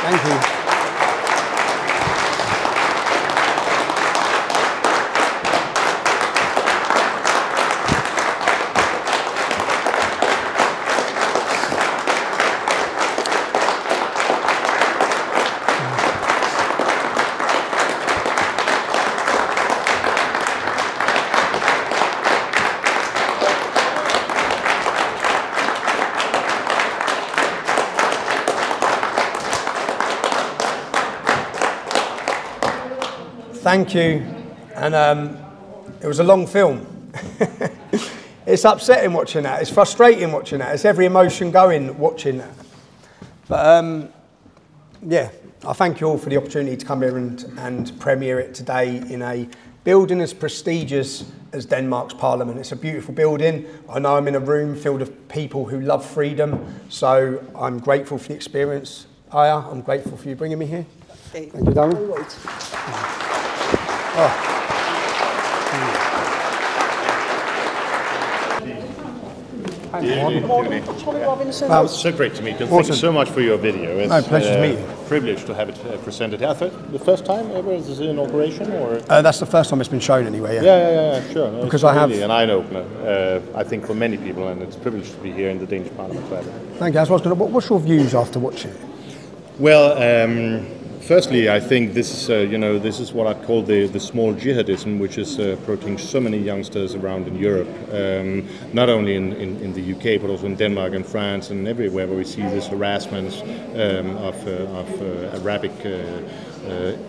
Thank you. Thank you, and it was a long film. It's upsetting watching that, it's frustrating watching that, it's every emotion going watching that. But yeah, I thank you all for the opportunity to come here and premiere it today in a building as prestigious as Denmark's Parliament. It's a beautiful building. I know I'm in a room filled with people who love freedom, so I'm grateful for the experience. Aya, I'm grateful for you bringing me here. Thank you, darling. Oh. So great to meet you. Thank you so much for your video. It's no, pleasure to meet you. Privilege to have it presented here. The first time ever? Is this an inauguration? Or? That's the first time it's been shown anyway, yeah. Yeah, sure. No, because it's I have... really an eye-opener, I think, for many people, and it's a privilege to be here in the Danish Parliament. Thank you. That's what I was gonna... What's your views after watching it? Well, firstly, I think this is, this is what I call the small jihadism, which is approaching so many youngsters around in Europe, not only in the UK, but also in Denmark and France and everywhere where we see this harassment of Arabic,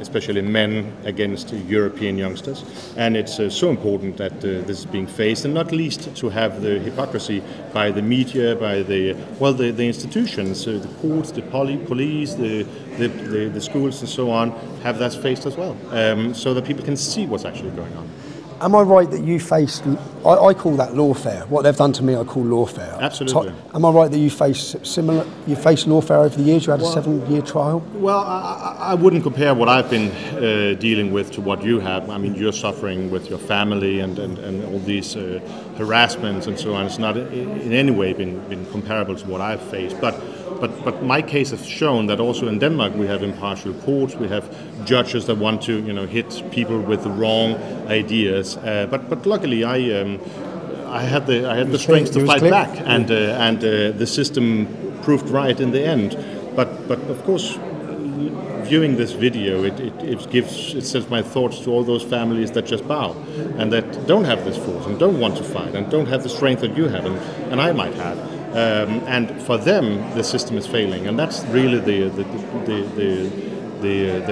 especially men, against European youngsters. And it's so important that this is being faced, and not least to have the hypocrisy by the media, by the institutions, the courts, the police, the schools and so on, have that faced as well, so that people can see what's actually going on. Am I right that you faced, I call that lawfare, what they've done to me I call lawfare. Absolutely. Am I right that you faced lawfare over the years, you had a 7-year trial? Well, I wouldn't compare what I've been dealing with to what you have. I mean, you're suffering with your family and all these harassments and so on. It's not in any way been comparable to what I've faced. But my case has shown that also in Denmark we have impartial courts, we have judges that want to hit people with the wrong ideas. But luckily I had the strength to fight back, and the system proved right in the end. But of course, viewing this video, it sends my thoughts to all those families that just bow and that don't have this force and don't want to fight and don't have the strength that you have and I might have. And for them, the system is failing, and that's really the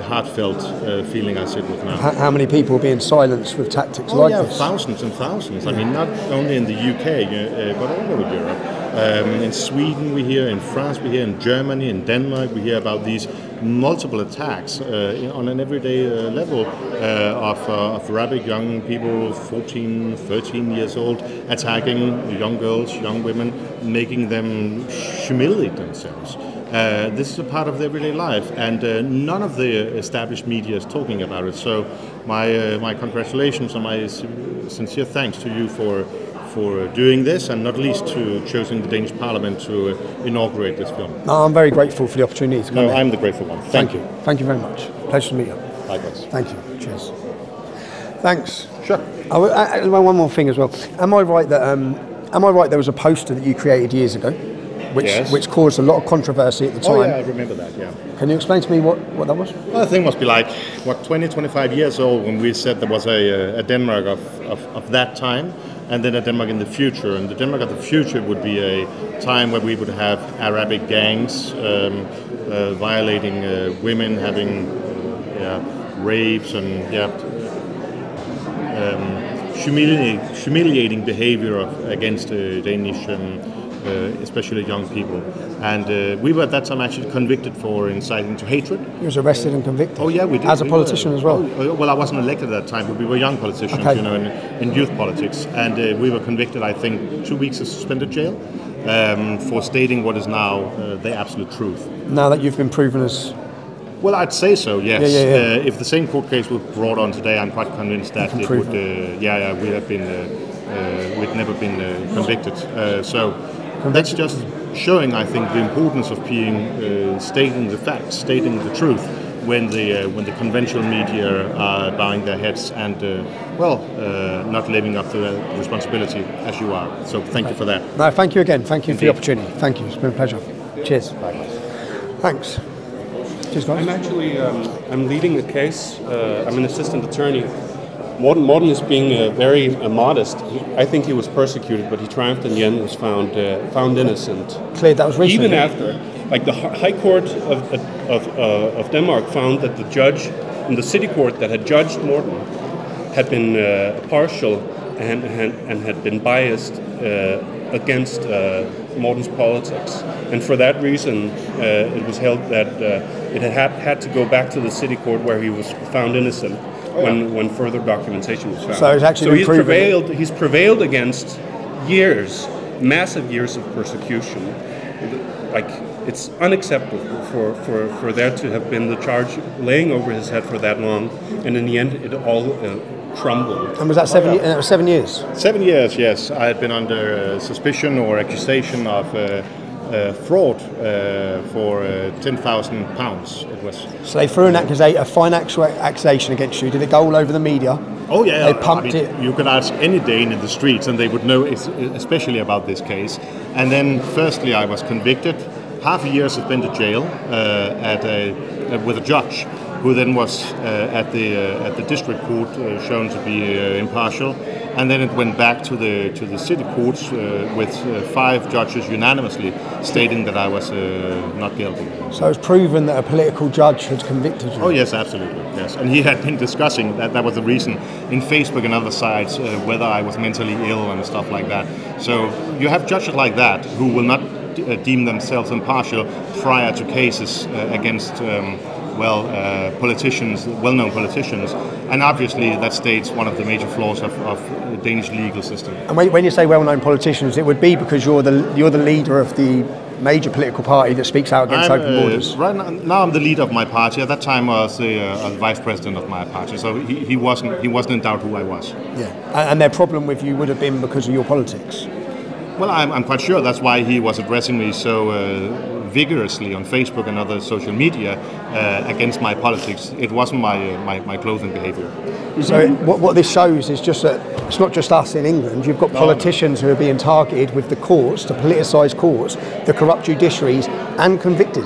heartfelt feeling I sit with now. How many people are being silenced with tactics like this? Thousands and thousands. I mean, not only in the UK, but all over Europe. In Sweden we hear, in France we hear, in Germany, in Denmark we hear about these multiple attacks on an everyday level of Arabic young people, 14, 13 years old, attacking young girls, young women, making them humiliate themselves. This is a part of their everyday life, and none of the established media is talking about it. So my congratulations and my sincere thanks to you for doing this, and not least to choosing the Danish Parliament to inaugurate this film. No, I'm very grateful for the opportunity to come here. I'm the grateful one. Thank you. Thank you very much. Pleasure to meet you. Likewise. Thank you. Cheers. Thanks. Sure. One more thing as well. Am I right that there was a poster that you created years ago, which caused a lot of controversy at the time? Oh yeah, I remember that. Yeah. Can you explain to me what that was? Well, the thing must be like 20, 25 years old when we said there was a Denmark of that time, and then a Denmark in the future. And the Denmark of the future would be a time where we would have Arabic gangs violating women, having rapes and humiliating behavior against Danish, especially young people. And we were at that time actually convicted for inciting to hatred. You was arrested and convicted? Oh yeah, we did. As a politician as well? Well, I wasn't elected at that time, but we were young politicians, in youth politics. And we were convicted, I think, 2 weeks of suspended jail for stating what is now the absolute truth. Now that you've been proven as... Well, I'd say so, yes. Yeah. If the same court case was brought on today, I'm quite convinced that it would, we'd never been convicted. So that's just showing, I think, the importance of being stating the facts, stating the truth, when the conventional media are bowing their heads and not living up to their responsibility as you are. So thank you for that. No, thank you again. Thank you Indeed. for the opportunity. Thank you. It's been a pleasure. Cheers. Thanks. Cheers, guys. I'm actually I'm leading a case. I'm an assistant attorney. Morten is being very modest. I think he was persecuted, but he triumphed in the end. Was found innocent. Cleared. That was recently. Even after, like the High Court of Denmark found that the judge in the city court that had judged Morten had been partial and had been biased against Morten's politics, and for that reason, it was held that it had to go back to the city court where he was found innocent. When further documentation was found. So it's actually he's prevailed against massive years of persecution. Like, it's unacceptable for there to have been the charge laying over his head for that long, and in the end it all crumbled. And was that 7 years? 7 years? 7 years, yes. I had been under suspicion or accusation of fraud for £10,000. It was. So they threw a financial accusation against you. Did it go all over the media? Oh yeah, They pumped it. You could ask any Dane in the streets, and they would know, especially about this case. And then, firstly, I was convicted. Half a year spent in jail with a judge, who then was at the district court shown to be impartial. And then it went back to the city courts with 5 judges unanimously stating that I was not guilty. So it was proven that a political judge had convicted you? Oh yes, absolutely, yes. And he had been discussing that was the reason in Facebook and other sites whether I was mentally ill and stuff like that. So you have judges like that who will not deem themselves impartial prior to cases against politicians, well-known politicians, and obviously that states one of the major flaws of the Danish legal system. And when you say well-known politicians, it would be because you're the leader of the major political party that speaks out against open borders. Right now, I'm the leader of my party. At that time, I was the vice president of my party, so he wasn't in doubt who I was. Yeah, and their problem with you would have been because of your politics. Well, I'm quite sure that's why he was addressing me so vigorously on Facebook and other social media against my politics. It wasn't my clothing behaviour. So what this shows is just that it's not just us in England. You've got politicians who are being targeted with the courts, the politicised courts, the corrupt judiciaries, and convicted.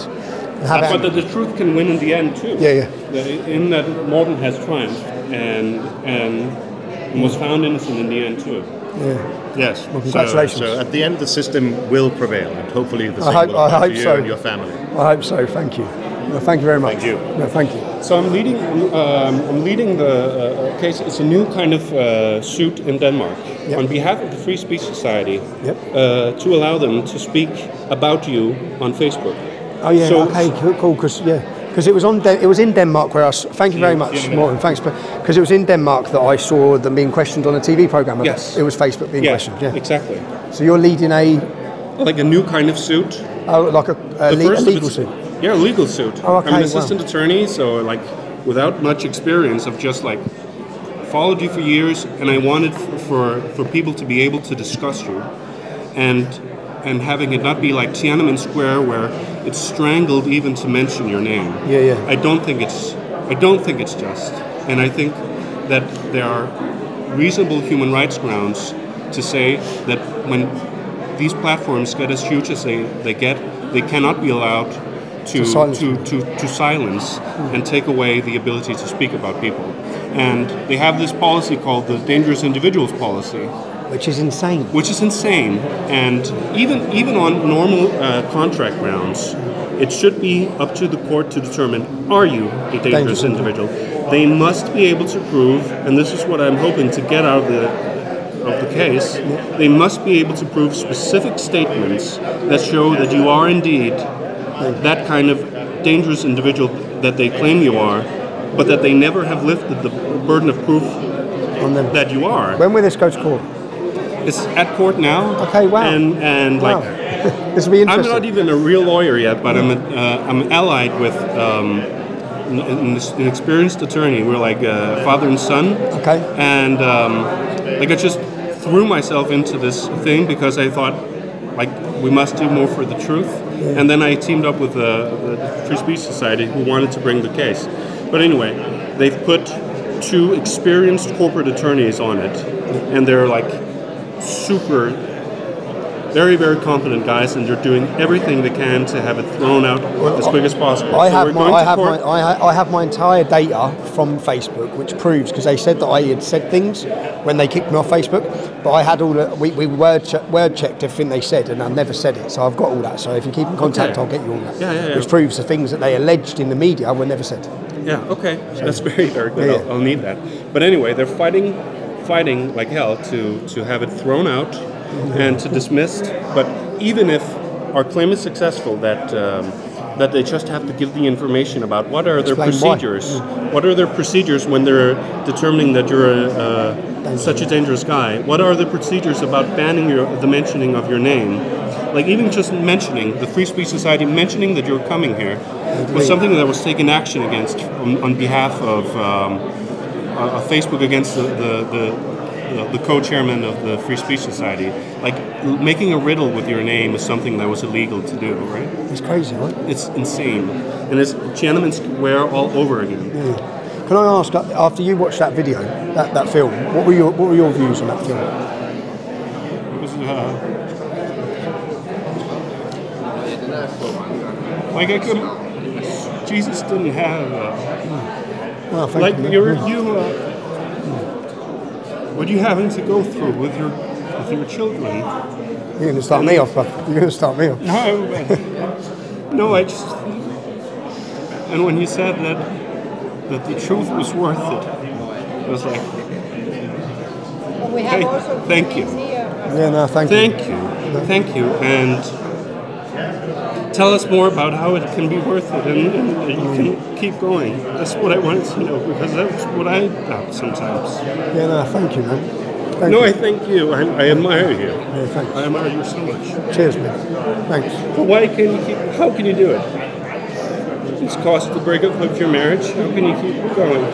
But the truth can win in the end too. Yeah. In that Morten has triumphed and was found innocent in the end too. Yeah. Yes. Well, congratulations. So at the end, the system will prevail, and hopefully the same will I happen hope to you so. and your family. I hope so. Thank you. No, thank you very much. Thank you. No, thank you. So I'm leading the case. It's a new kind of suit in Denmark on behalf of the Free Speech Society to allow them to speak about you on Facebook. Oh yeah. So, okay. Cool. Because it was in Denmark where thank you very much, Morten. Thanks, because it was in Denmark that I saw them being questioned on a TV program. Yes. It was Facebook being questioned. Yeah. Exactly. So you're leading a new kind of suit. Oh, like a legal suit. Yeah, a legal suit. Oh, okay. I'm an assistant attorney, so without much experience, I've just followed you for years, and I wanted for people to be able to discuss you, and having it not be like Tiananmen Square where it's strangled even to mention your name. Yeah. I don't think it's just, and I think that there are reasonable human rights grounds to say that when these platforms get as huge as they get, they cannot be allowed to silence and take away the ability to speak about people. And they have this policy called the Dangerous Individuals Policy. Which is insane. And even on normal contract grounds, it should be up to the court to determine, are you a dangerous individual? They must be able to prove, and this is what I'm hoping to get out of the case, they must be able to prove specific statements that show that you are indeed that kind of dangerous individual that they claim you are, but that they never have lifted the burden of proof on them that you are. When will this go to court? It's at court now. Okay, wow. And wow. This will be interesting. I'm not even a real lawyer yet, but I'm allied with an experienced attorney. We're like father and son. Okay. And I just threw myself into this thing because I thought, like we must do more for the truth. And then I teamed up with the Free Speech Society, who wanted to bring the case. But anyway, they've put 2 experienced corporate attorneys on it, and they're like super, very, very competent guys, and they're doing everything they can to have it thrown out as quick as possible. I have my entire data from Facebook, which proves, because they said that I had said things when they kicked me off Facebook, but I had all the, we word checked everything they said, and I never said it, so I've got all that. So if you keep in contact, I'll get you all that. Which proves the things that they alleged in the media were never said. Yeah, okay, so that's very, very good. Yeah. I'll need that. But anyway, they're fighting like hell to have it thrown out and to dismissed. But even if our claim is successful, that they just have to give the information about what are their procedures. What are their procedures when they're determining that you're such a dangerous guy? What are the procedures about banning the mentioning of your name? Like even just mentioning, the Free Speech Society mentioning that you're coming here was something that was taken action against on behalf of Facebook against the co-chairman of the Free Speech Society. Like making a riddle with your name is something that was illegal to do, right? It's crazy, right? It's insane, and it's Tiananmen Square all over again. Yeah. Can I ask, after you watched that video, that film, what were your views on that film? It was like Jesus didn't have like what are you having to go through with your children? You're going to start me off, bro. You're going to start me off. No, I just... And when you said that the truth was worth it, I was like, well, we have also thank you. Yeah, no, thank you. Thank you. And tell us more about how it can be worth it and you can keep going. That's what I wanted to know, because that's what I doubt sometimes. Yeah, no, thank you, man. I thank you. I admire you. Yeah, thanks. I admire you so much. Cheers, man. Thanks. But how can you do it? It's caused the breakup of your marriage. How can you keep going?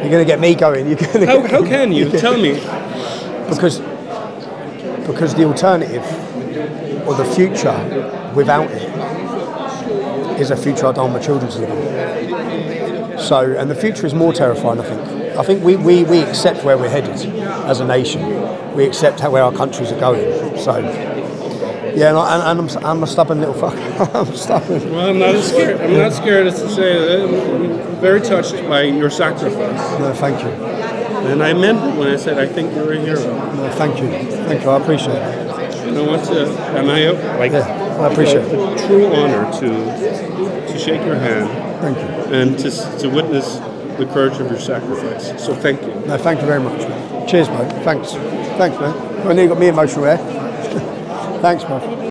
You're going to get me going. How can you? Tell me. Because the alternative, or the future without it, is a future I don't want my children to live in. So, and the future is more terrifying, I think. I think we accept where we're headed as a nation. We accept where our countries are going. So, yeah, and I'm a stubborn little fuck. I'm stubborn. Well, I'm not scared. I'm not scared to say that. I'm very touched by your sacrifice. No, thank you. And I meant it when I said I think you're a hero. No, thank you. Thank you. I appreciate it. And I want to, I appreciate it. It's a true honor to shake your hand. Thank you. And to witness the courage of your sacrifice. So thank you. No, thank you very much, man. Cheers, mate. Thanks. Thanks, man. Well, you got me emotional there. Thanks, man.